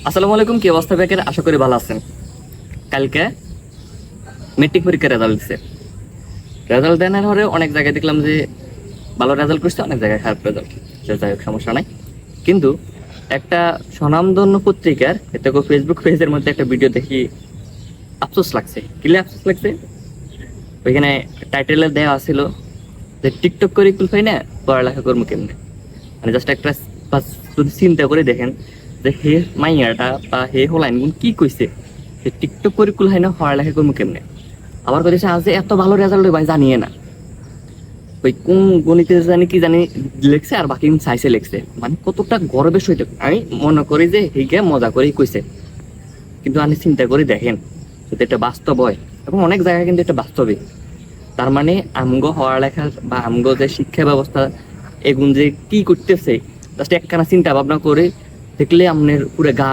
আসসালামু আলাইকুম, কি অবস্থা বেকার? আশা করি ভালো আছেন। কালকে মেট্রিক পরীক্ষার রেজাল্ট দিচ্ছে। রেজাল্ট দেওয়ার পরে অনেক জায়গায় দেখলাম যে ভালো রেজাল্ট করছে, অনেক জায়গায় খারাপ রেজাল্ট। সে যাই হোক, সমস্যা নাই। কিন্তু একটা স্বনামধন্য পত্রিকার এতে ফেসবুক পেজের মধ্যে একটা ভিডিও দেখি, আফসোস লাগছে। কিলে আফসোস লাগছে? ওইখানে টাইটেলে দেওয়া ছিল যে টিকটক করে কুল পাই না, পড়ালেখা করবো কেমনে। মানে জাস্ট একটা যদি চিন্তা করে দেখেন যে হে মাইয়াটা বা হে হোলাইন গুণ কি কইছে যে টিকটক করে কুল হয় না, পড়ালেখা করবো কেমনে। আবার কথা আজ এত ভালো রেজাল্ট ভাই জানিয়ে না, ওই কোন গণিতে জানি কি জানি লেখছে, আর বাকি সাইন্সে লেখছে। মানে কতটা গর্বের সহিত আমি মনে করি যে হিকে মজা করেই কইছে। কিন্তু আপনি চিন্তা করে দেখেন যদি এটা বাস্তব হয়, এবং অনেক জায়গায় কিন্তু এটা বাস্তবে। তার মানে আমগো পড়ালেখা বা আমগো যে শিক্ষা ব্যবস্থা এগুন যে কি করতেছে, জাস্ট একখানা চিন্তা ভাবনা করে দেখলে আপনার পুরো গা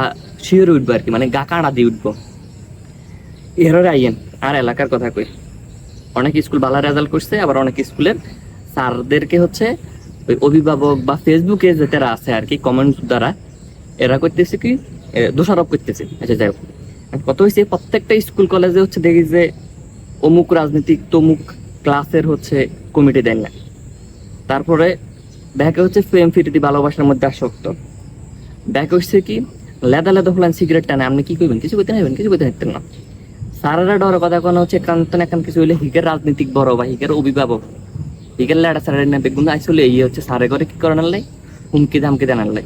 শিওরে উঠবো আর কি, মানে গা কাঁড়া দিয়ে উঠবো। এররে আইয়েন আর এলাকার কথা কই, অনেক স্কুল ভালো রেজাল্ট করছে, আবার অনেক স্কুলের স্যারদেরকে হচ্ছে ওই অভিভাবক বা ফেসবুকে যে তারা আছে আর কি কমেন্ট দ্বারা এরা করতেছে কি দোষারোপ করতেছে। আচ্ছা যাই হোক, কত হয়েছে প্রত্যেকটা স্কুল কলেজে হচ্ছে দেখি যে অমুক রাজনীতিক তমুক ক্লাসের হচ্ছে কমিটি দেন না। তারপরে ব্যাকে হচ্ছে প্রেম ফিরিতি ভালোবাসার মধ্যে আসক্ত। ব্যাক হচ্ছে কি লেদা লেদা হলেন সিগারেট টানে, আপনি কি করবেন? কিছু করতে নেবেন, কিছু করতে নিতেন না। স্যারেরা ডর কথা কোনো হচ্ছে কান্তন এখন কিছু হইলে হিকের রাজনীতিক বড় বা হিকের অভিভাবক হিকের লেডা স্যারের নেবে, কিন্তু আসলে এই হচ্ছে স্যারে করে কি করানোর লাই হুমকি ধামকি জানার লাই।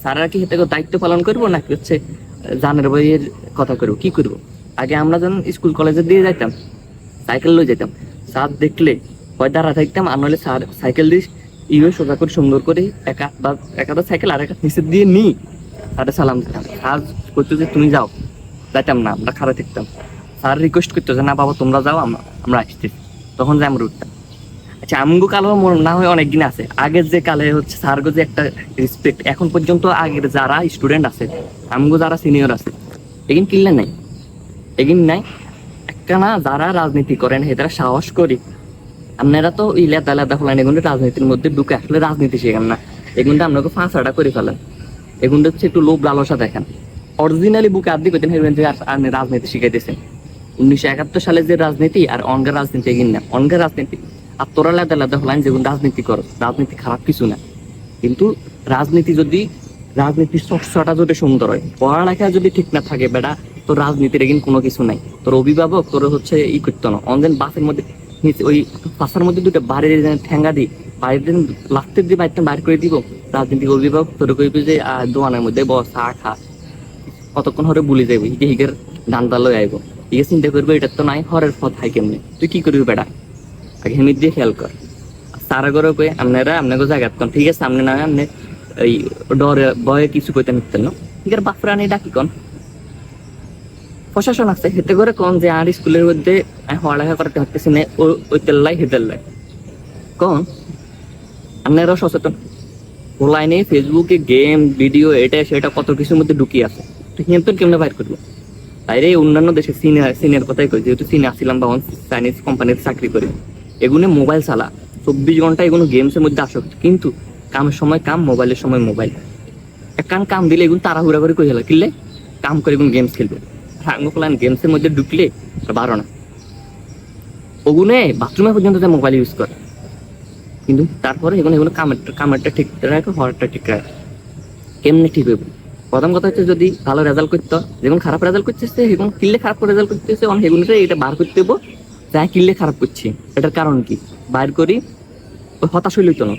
স্যারেরা কি হেতে দায়িত্ব পালন করবো নাকি হচ্ছে জানের বইয়ের কথা করবো? কি করবো? আগে আমরা যখন স্কুল কলেজে দিয়ে যাইতাম সাইকেল লয়ে যেতাম, স্যার দেখলে হয় দাঁড়া থাকতাম, আর নাহলে স্যার সাইকেল দিয়ে ইয়ে সোজা করে সুন্দর করে একাধা সাইকেল আর একটা নিচে দিয়ে নি স্যারে সালাম দিতাম। স্যার করতো যে তুমি যাও, যাইতাম না, আমরা খারাপ থাকতাম। স্যার রিকোয়েস্ট করতো যে না বাবা তোমরা যাও, আমরা আসতেছি, তখন যে আমরা উঠতাম। আচ্ছা আমগো কালো না হয় অনেকদিন আছে, আগের যে কালে হচ্ছে স্যারগো যে একটা রেসপেক্ট এখন পর্যন্ত আগের যারা স্টুডেন্ট আছে আমগো যারা সিনিয়র আছে এগিন কিনলে নাই, এগিন নাই একখানা যারা রাজনীতি করেন এরা সাহস করি। আপনারা তো ওই লেদা লেদা ফলান এগুলো রাজনীতির মধ্যে ঢুকে আসলে রাজনীতি শেখেন না, এগুলো আপনাকে ফাঁসাটা করে ফেলেন। এগুলো হচ্ছে একটু লোভ লালসা দেখেন। অরিজিনালি বুকে আদি করতেন হেবেন যে আপনি রাজনীতি শিখাইতেছেন। 1971 সালে যে রাজনীতি আর অনগা রাজনীতি এগিন না, অনগা রাজনীতি আর তোরা লেদা লেদা হলান যেগুলো রাজনীতি করো, রাজনীতি খারাপ কিছু না। কিন্তু রাজনীতি যদি রাজনীতির চর্চাটা যদি সুন্দর হয়, পড়ালেখা যদি ঠিক না থাকে বেটা, তোর রাজনীতির এগিন কোনো কিছু নাই। তোর অভিভাবক তোর হচ্ছে ই করতো না, অনলাইন বাসের মধ্যে ওই পাশার মধ্যে দুটো বাড়ির ঠেঙ্গা দিই বাইরের দিন লাস্টের দিয়ে বাড়িতে বাইর করে দিব। রাজনীতিক অভিভাবক তোর কইবে যে দোকানের মধ্যে বস চা খা, কতক্ষণ হরে বুলি যাইব হিকে হিকের ডান্ডা লই আইব, হিকে চিন্তা করবো এটা তো নাই হরের পথ হাই কেমনি, তুই কি করবি বেটা? আগে হেমির দিয়ে খেয়াল কর। সারা করে কই আপনারা আপনাকে জায়গাত কন, ঠিক আছে আপনি না আপনি এই ডরে ভয়ে কিছু কইতে নিতেন না, ঠিক আছে বাপরা নেই ডাকি কন। প্রশাসন আছে হেতে করে কন যে আর স্কুলের মধ্যে পড়ালেখা করতে হতেছি না, ওই তেল্লাই হেতেল্লাই কন। আপনারাও সচেতন, অনলাইনে ফেসবুকে গেম ভিডিও এটা সেটা কত কিছুর মধ্যে ঢুকিয়ে আছে, তো হিন্তন কেমনে বাইর করবো? বাইরে অন্যান্য দেশে চীনের কথাই কই, যেহেতু চীনে আসছিলাম বা চাইনিজ কোম্পানির চাকরি করি, এগুলো মোবাইল চালা 24 ঘন্টা, এগুলো গেমসের মধ্যে আসক্ত। কিন্তু কামের সময় কাম, মোবাইলের সময় মোবাইল। একখান কাম দিলে এগুলো তাড়াহুড়া করে কই হলো কিনলে কাম করে এগুলো গেমস খেলবে। আঙ্গফলান গেমসের মধ্যে ঢুকলে বারো না, ওগুনে বাথরুমে পর্যন্ত মোবাইল ইউজ করে। কিন্তু তারপরে এগুলো এগুলো কামেরটা ঠিক রাখে, হওয়ারটা ঠিক রাখে। কেমনে ঠিক হইব? প্রথম কথা হচ্ছে যদি ভালো রেজাল্ট করতো, যেমন খারাপ রেজাল্ট করতেছে এবং কিনলে খারাপ রেজাল্ট করতেছে, অনেক এগুলোতে এটা বার করতে হবো যা কিনলে খারাপ করছি, এটার কারণ কি বাইর করি। ওই হতাশ হইলে হইতো না,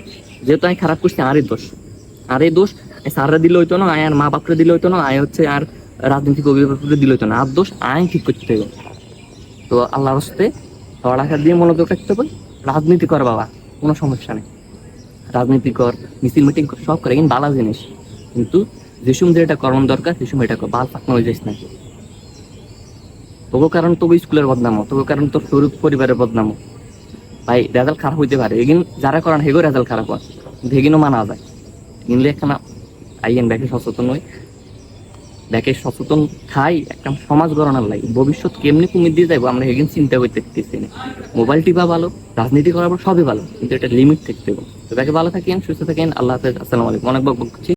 যেহেতু আমি খারাপ করছি আর এই দোষ, আর এই দোষ স্যাররা দিলে হইতো না, আয় আর মা বাপরা দিলে হইতো না, আয় হচ্ছে আর রাজনৈতিক অভিভাবকরা দিলে হইতো না, আর দোষ আয় ঠিক করতে হবে। তো আল্লাহর হস্তে পড়ালেখা দিয়ে মনোযোগ রাখতে হবে। রাজনীতি কর বাবা, কোনো সমস্যা নেই, রাজনীতি কর, মিছিল মিটিং কর, সব করে, কিন্তু বালা জিনিস। কিন্তু যে সময় যেটা করার দরকার সে সময় এটা কর, বাল ফাঁকনা হয়ে যাইস না। তবু কারণ তবু স্কুলের বদনাম, তবু কারণ তোর শরীর পরিবারের বদনাম। ভাই রেজাল্ট খারাপ হইতে পারে, এগিন যারা করান হেগো রেজাল্ট খারাপ হয়, কিন্তু এগিনও মানা যায়। কিনলে একখানা আইয়েন ব্যাকে সচেতন হই, ব্যাকে সচেতন খাই একটা সমাজ গড়ানোর লাগে। ভবিষ্যৎ কেমনি কুমির দিয়ে যাবো আমরা এগিন চিন্তা করতে পারতেছি না। মোবাইল টিপা ভালো, রাজনীতি করার পর সবই ভালো, কিন্তু এটা লিমিট থাকতে হবে। তো ব্যাকে ভালো থাকেন, সুস্থ থাকেন, আল্লাহ হাফেজ, আসসালামু আলাইকুম। অনেক বকবক করছি।